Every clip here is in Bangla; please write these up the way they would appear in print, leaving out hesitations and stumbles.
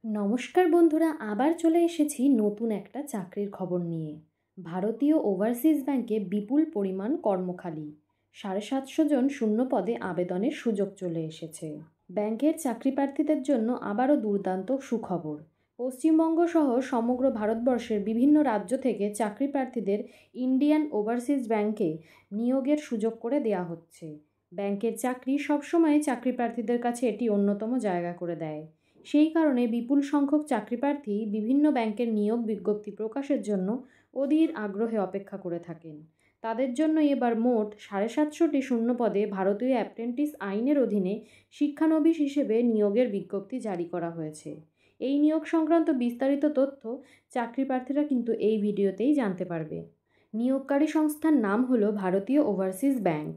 নমস্কার বন্ধুরা, আবার চলে এসেছি নতুন একটা চাকরির খবর নিয়ে। ভারতীয় ওভারসিজ ব্যাংকে বিপুল পরিমাণ কর্মখালি, 750 জন শূন্য পদে আবেদনের সুযোগ চলে এসেছে। ব্যাংকের চাকরি প্রার্থীদের জন্য আবারও দুর্দান্ত সুখবর। পশ্চিমবঙ্গ সহ সমগ্র ভারতবর্ষের বিভিন্ন রাজ্য থেকে চাকরি প্রার্থীদের ইন্ডিয়ান ওভারসিজ ব্যাংকে নিয়োগের সুযোগ করে দেওয়া হচ্ছে। ব্যাংকের চাকরি সবসময় চাকরি প্রার্থীদের কাছে এটি অন্যতম জায়গা করে দেয়। সেই কারণে বিপুল সংখ্যক চাকরিপ্রার্থী বিভিন্ন ব্যাংকের নিয়োগ বিজ্ঞপ্তি প্রকাশের জন্য অধীর আগ্রহে অপেক্ষা করে থাকেন। তাদের জন্য এবার মোট 750টি শূন্য পদে ভারতীয় অ্যাপ্রেন্টিস আইনের অধীনে শিক্ষানবিশ হিসেবে নিয়োগের বিজ্ঞপ্তি জারি করা হয়েছে। এই নিয়োগ সংক্রান্ত বিস্তারিত তথ্য চাকরিপ্রার্থীরা কিন্তু এই ভিডিওতেই জানতে পারবে। নিয়োগকারী সংস্থার নাম হলো ভারতীয় ওভারসিজ ব্যাংক।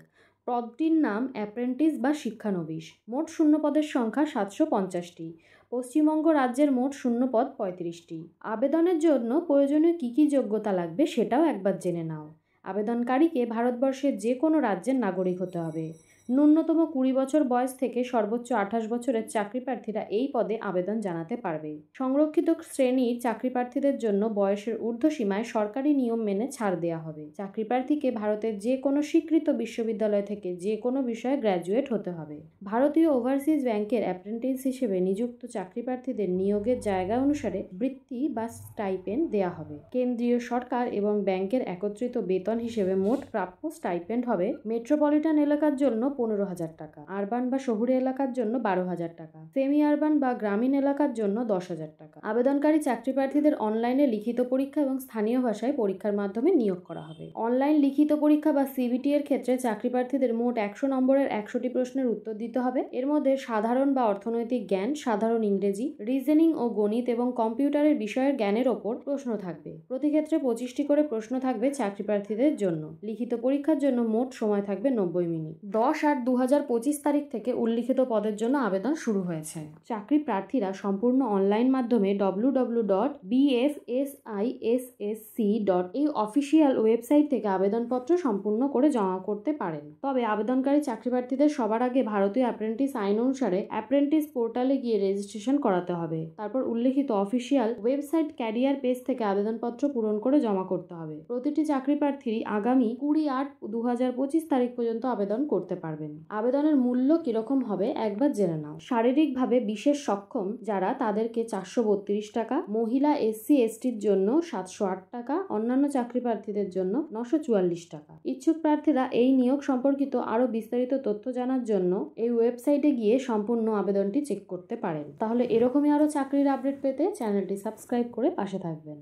পদটির নাম অ্যাপ্রেন্টিস বা শিক্ষানবিশ। মোট শূন্যপদের সংখ্যা 750টি। পশ্চিমবঙ্গ রাজ্যের মোট শূন্যপদ 35টি। আবেদনের জন্য প্রয়োজনীয় কী কী যোগ্যতা লাগবে সেটাও একবার জেনে নাও। আবেদনকারীকে ভারতবর্ষের যে কোনো রাজ্যের নাগরিক হতে হবে। ন্যূনতম 20 বছর বয়স থেকে সর্বোচ্চ 28 বছরের চাকরি প্রার্থীরা এই পদে আবেদন জানাতে পারবে। সংরক্ষিত শ্রেণীর চাকরি প্রার্থীদের জন্য বয়সের ঊর্ধ্বসীমায় সরকারি নিয়ম মেনে ছাড় দেওয়া হবে। চাকরি প্রার্থীকে ভারতের যে কোনো স্বীকৃত বিশ্ববিদ্যালয় থেকে যে কোনো বিষয়ে গ্র্যাজুয়েট হতে হবে। ভারতীয় ওভারসিজ ব্যাংকের অ্যাপ্রেন্টিস হিসেবে নিযুক্ত চাকরি প্রার্থীদের নিয়োগের জায়গা অনুসারে বৃত্তি বা স্টাইপেন্ড দেওয়া হবে। কেন্দ্রীয় সরকার এবং ব্যাংকের একত্রিত বেতন হিসেবে মোট প্রাপ্য স্টাইপেন্ড হবে মেট্রোপলিটন এলাকার জন্য 15,000 টাকা, আরবান বা শহুরে এলাকার জন্য 12,000 টাকা, সেমি আরবান বা গ্রামীণ এলাকার জন্য 10,000 টাকা। আবেদনকারী চাকরি প্রার্থীদের অনলাইনে লিখিত পরীক্ষা এবং স্থানীয় ভাষায় পরীক্ষার মাধ্যমে নিয়োগ করা হবে। অনলাইন লিখিত পরীক্ষা বা সিবিটি এর ক্ষেত্রে চাকরি প্রার্থীদের মোট 100 নম্বরের 100টি প্রশ্নের উত্তর দিতে হবে। এর মধ্যে সাধারণ বা অর্থনৈতিক জ্ঞান, সাধারণ ইংরেজি, রিজনিং ও গণিত এবং কম্পিউটারের বিষয়ের জ্ঞানের ওপর প্রশ্ন থাকবে। প্রতি ক্ষেত্রে 25টি করে প্রশ্ন থাকবে চাকরি প্রার্থীদের জন্য। লিখিত পরীক্ষার জন্য মোট সময় থাকবে 90 মিনিট। 10/8/2025 তারিখ থেকে উল্লিখিত পদের জন্য আবেদন শুরু হয়েছে। চাকরি প্রার্থীরা সম্পূর্ণ অনলাইন মাধ্যমে www.bfsissc.in অফিসিয়াল ওয়েবসাইট থেকে আবেদনপত্র সম্পূর্ণ করে জমা করতে পারেন। তবে আবেদনকারী চাকরি প্রার্থীদের সবার আগে ভারতীয় অ্যাপ্রেন্টিস আইন অনুসারে অ্যাপ্রেন্টিস পোর্টালে গিয়ে রেজিস্ট্রেশন করাতে হবে। তারপর উল্লিখিত অফিসিয়াল ওয়েবসাইট ক্যারিয়ার পেজ থেকে আবেদনপত্র পূরণ করে জমা করতে হবে। প্রতিটি চাকরি প্রার্থী আগামী 20/8/2025 তারিখ পর্যন্ত আবেদন করতে পারবেন। আবেদনের মূল্য কিরকম হবে একবার জেনে নাও। শারীরিকভাবে বিশেষ সক্ষম যারা, তাদেরকে 432 টাকা, মহিলা SC/STর জন্য 708 টাকা, অন্যান্য চাকরি প্রার্থীদের জন্য 944 টাকা। ইচ্ছুক প্রার্থীরা এই নিয়োগ সম্পর্কিত আরও বিস্তারিত তথ্য জানার জন্য এই ওয়েবসাইটে গিয়ে সম্পূর্ণ আবেদনটি চেক করতে পারেন। তাহলে এরকমই আরও চাকরির আপডেট পেতে চ্যানেলটি সাবস্ক্রাইব করে পাশে থাকবেন।